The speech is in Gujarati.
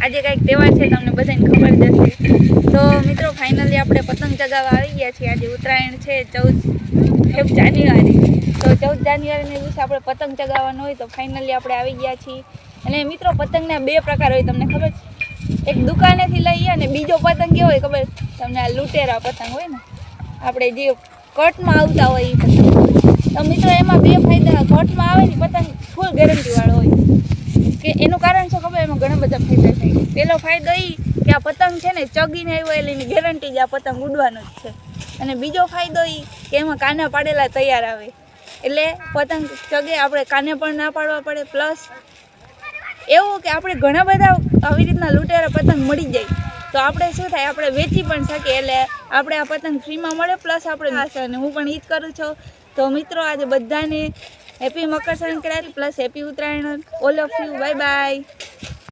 આજે કંઈક તહેવાર છે, તમને બધાને ખબર જ હશે। તો મિત્રો ફાઇનલી આપણે પતંગ ચગાવવા આવી ગયા છીએ। આજે ઉત્તરાયણ છે 14 જાન્યુઆરી। તો 14 જાન્યુઆરીના દિવસે આપણે પતંગ ચગાવવાનો હોય તો ફાઇનલી આપણે આવી ગયા છીએ। અને મિત્રો પતંગના બે પ્રકાર હોય, તમને ખબર છે? એક દુકાનેથી લઈએ અને બીજો પતંગ કેવો હોય ખબર? તમને આ લૂંટેરા પતંગ હોય ને, આપણે જે કટમાં આવતા હોય એ પતંગ। તો મિત્રો એમાં બે ફાયદા। કટમાં આવે ને પતંગ ફૂલ ગેરંટીવાળો હોય કે એનું કારણ શું ખબર? એમાં ઘણા બધા ફાયદા થાય। પહેલો ફાયદો એ કે આ પતંગ છે ને ચગીને આવ્યો એટલે એની ગેરંટી જ આ પતંગ ઉડવાનો જ છે। અને બીજો ફાયદો એ કે એમાં કાના પાડેલા તૈયાર આવે, એટલે પતંગ ચગે આપણે કાને પણ ના પાડવા પડે। પ્લસ એવું કે આપણે ઘણા બધા આવી રીતના લૂંટેરા પતંગ મળી જાય તો આપણે શું થાય, આપણે વેચી પણ શકીએ। એટલે આપણે આ પતંગ ફ્રીમાં મળે, પ્લસ આપણે અને હું પણ ઈ જ કરું છું। તો મિત્રો આજે બધાને happy Makar Sankranti plus happy Uttarayan, all of you, bye bye.